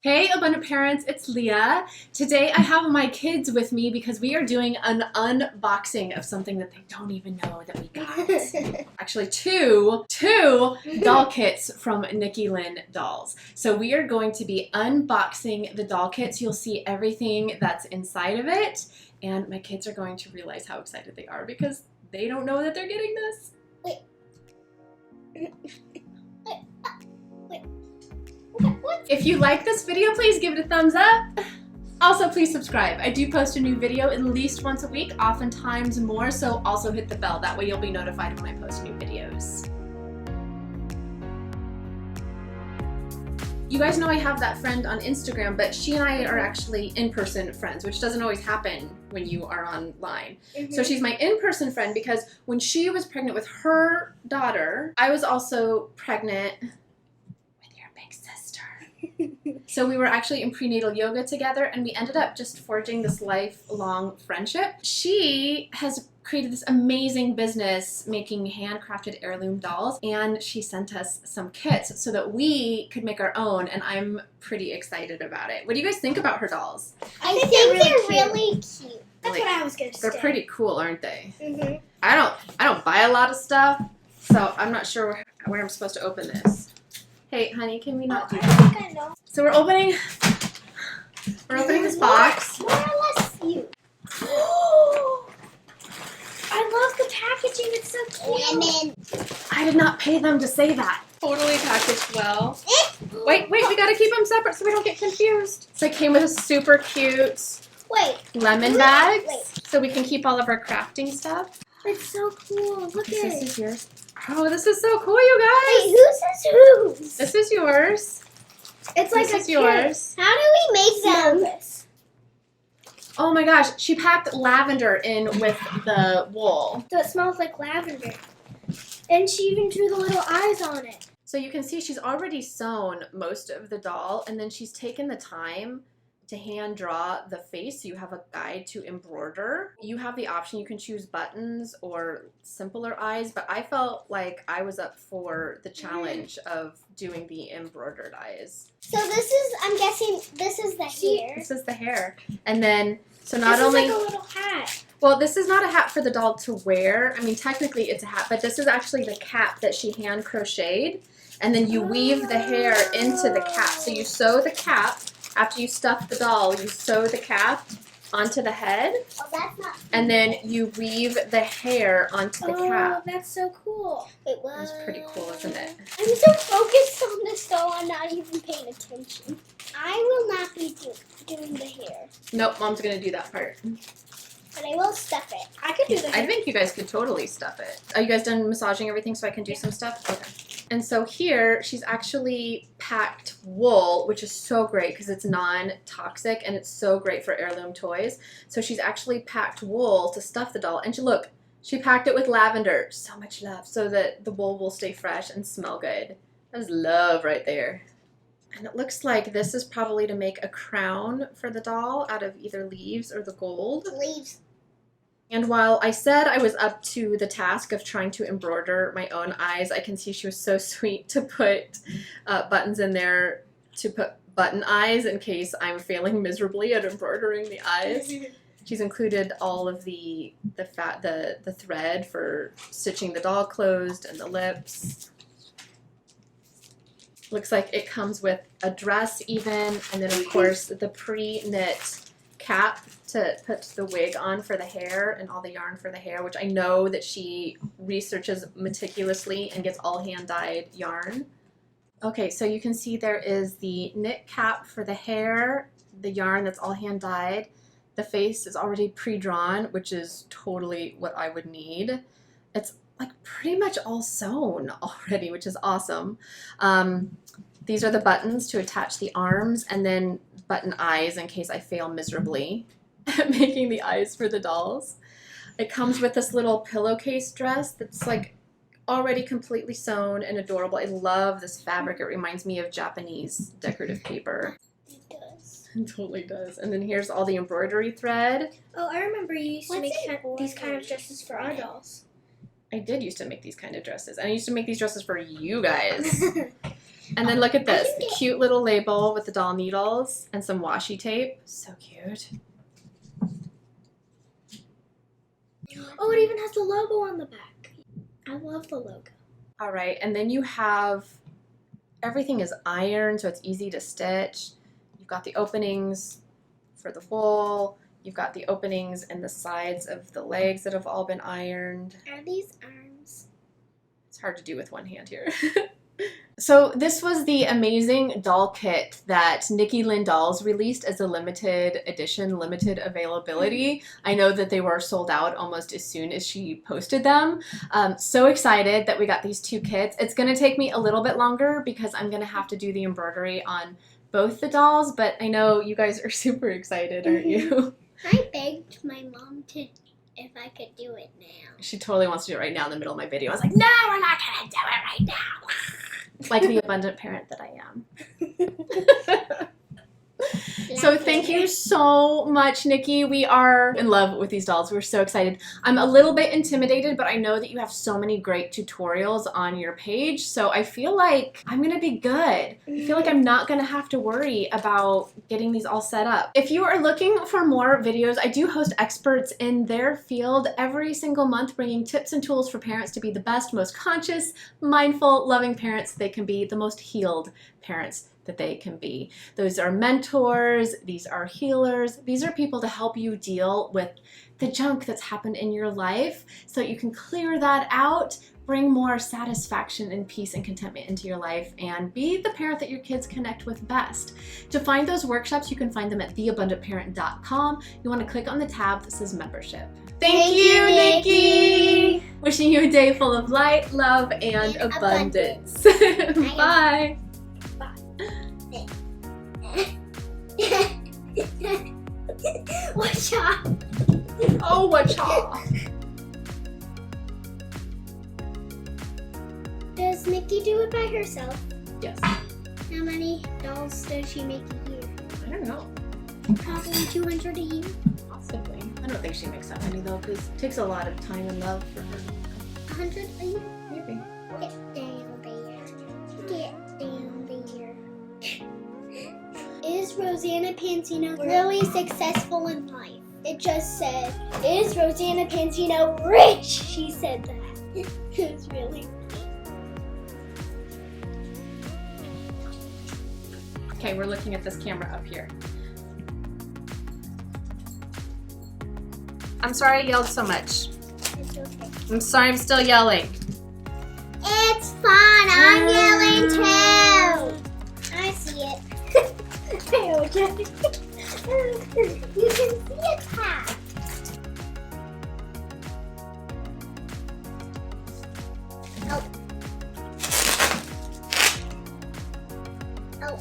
Hey abundant parents, it's Leah. Today I have my kids with me because we are doing an unboxing of something that they don't even know that we got. Actually two doll kits from Nicky Lin dolls. So we are going to be unboxing the doll kits. You'll see everything that's inside of it, and my kids are going to realize how excited they are because they don't know that they're getting this. If you like this video, please give it a thumbs up. Also, please subscribe. I do post a new video at least once a week, oftentimes more, so also hit the bell. That way you'll be notified when I post new videos. You guys know I have that friend on Instagram, but she and I are actually in-person friends, which doesn't always happen when you are online. So she's my in-person friend because when she was pregnant with her daughter, I was also pregnant with your big sister. So we were actually in prenatal yoga together, and we ended up just forging this lifelong friendship. She has created this amazing business making handcrafted heirloom dolls, and she sent us some kits so that we could make our own, and I'm pretty excited about it. What do you guys think about her dolls? I think they're really cute. That's what I was going to say. They're pretty cool, aren't they? I don't buy a lot of stuff, so I'm not sure where I'm supposed to open this. Hey, honey, can we not do that? I think I know. So we're opening this box. More or less you. I love the packaging. It's so cute. I did not pay them to say that. Totally packaged well. Wait, we gotta keep them separate so we don't get confused. So it came with a super cute lemon bags, so we can keep all of our crafting stuff. It's so cool. Look at it. This is yours. Oh, this is so cool, you guys. Wait, whose is whose? This is yours. It's like this is yours. How do we make them? Oh my gosh, she packed lavender in with the wool. So it smells like lavender. And she even drew the little eyes on it. So you can see she's already sewn most of the doll, and then she's taken the time to hand draw the face, so you have a guide to embroider. You have the option, you can choose buttons or simpler eyes, but I felt like I was up for the challenge of doing the embroidered eyes. So this is, I'm guessing, this is the hair. This is the hair. And then, so not this only- is like a little hat. Well, this is not a hat for the doll to wear. I mean, technically it's a hat, but this is actually the cap that she hand crocheted. And then you weave the hair into the cap. So you sew the cap. After you stuff the doll, you sew the cap onto the head, and then you weave the hair onto the cap. Oh, that's so cool. It's pretty cool, isn't it? I'm so focused on this doll, I'm not even paying attention. I will not be doing the hair. Nope, Mom's going to do that part. But I will stuff it. I could do the hair. I think you guys could totally stuff it. Are you guys done massaging everything so I can do some stuff? Okay. And so here, she's actually packed wool, which is so great because it's non-toxic and it's so great for heirloom toys. So she's actually packed wool to stuff the doll. And look, she packed it with lavender. So much love, so that the wool will stay fresh and smell good. That is love right there. And it looks like this is probably to make a crown for the doll out of either leaves or the gold. Leaves. And while I said I was up to the task of trying to embroider my own eyes, I can see she was so sweet to put buttons in there to put button eyes in case I'm failing miserably at embroidering the eyes. She's included all of the thread for stitching the doll closed and the lips. Looks like it comes with a dress even, and then of course the pre-knit cap to put the wig on for the hair and all the yarn for the hair, which I know that she researches meticulously and gets all hand-dyed yarn. Okay, so you can see there is the knit cap for the hair, the yarn that's all hand-dyed. The face is already pre-drawn, which is totally what I would need. It's like pretty much all sewn already, which is awesome. These are the buttons to attach the arms, and then button eyes in case I fail miserably at making the eyes for the dolls. It comes with this little pillowcase dress that's like already completely sewn and adorable. I love this fabric. It reminds me of Japanese decorative paper. It does. It totally does. And then here's all the embroidery thread. Oh, I remember you used to make these kind of dresses for our dolls. I did used to make these kind of dresses. And I used to make these dresses for you guys. And then look at this. I can get- Cute little label with the doll needles and some washi tape. So cute. Oh, it even has the logo on the back. I love the logo. All right, and then you have, everything is ironed, so it's easy to stitch. You've got the openings for the wool. You've got the openings in the sides of the legs that have all been ironed. Are these arms? It's hard to do with one hand here. So this was the amazing doll kit that Nicky Lin Dolls released as a limited edition, limited availability. I know that they were sold out almost as soon as she posted them. So excited that we got these 2 kits. It's going to take me a little bit longer because I'm going to have to do the embroidery on both the dolls, but I know you guys are super excited, aren't you? I begged my mom if I could do it now. She totally wants to do it right now in the middle of my video. I was like, no, we're not going to do it right now. Like the abundant parent that I am. So thank you so much, Nikki. We are in love with these dolls. We're so excited. I'm a little bit intimidated, but I know that you have so many great tutorials on your page, so I feel like I'm gonna be good. I feel like I'm not gonna have to worry about getting these all set up. If you are looking for more videos, I do host experts in their field every single month, bringing tips and tools for parents to be the best, most conscious, mindful, loving parents they can be, the most healed parents that they can be. Those are mentors, these are healers, these are people to help you deal with the junk that's happened in your life so that you can clear that out, bring more satisfaction and peace and contentment into your life, and be the parent that your kids connect with best. To find those workshops, you can find them at theabundantparent.com. You want to click on the tab that says membership. Thank you, Nikki! Wishing you a day full of light, love, and abundance. Bye! Watch out! Oh, watch out! Does Nikki do it by herself? Yes. How many dolls does she make a year? I don't know. Probably 200 a year. Possibly. I don't think she makes that many though, because it takes a lot of time and love for her. 100 a year? Maybe. Get down there. Get down there. Is Rosanna Pansino really successful in life? It just said, is Rosanna Pansino rich? She said that. It's really funny. Okay, we're looking at this camera up here. I'm sorry I yelled so much. It's okay. I'm sorry I'm still yelling. It's fun. I'm yelling too. I see it. You can see it half. Oh. Oh.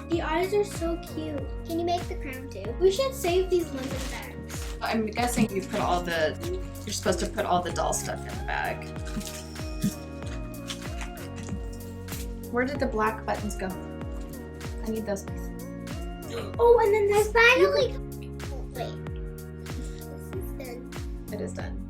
The eyes are so cute. Can you make the crown too? We should save these lemon bags. I'm guessing you put all the, you're supposed to put all the doll stuff in the bag. Where did the black buttons go? I need those. Oh, and then there's finally. Oh, wait. This is done. It is done.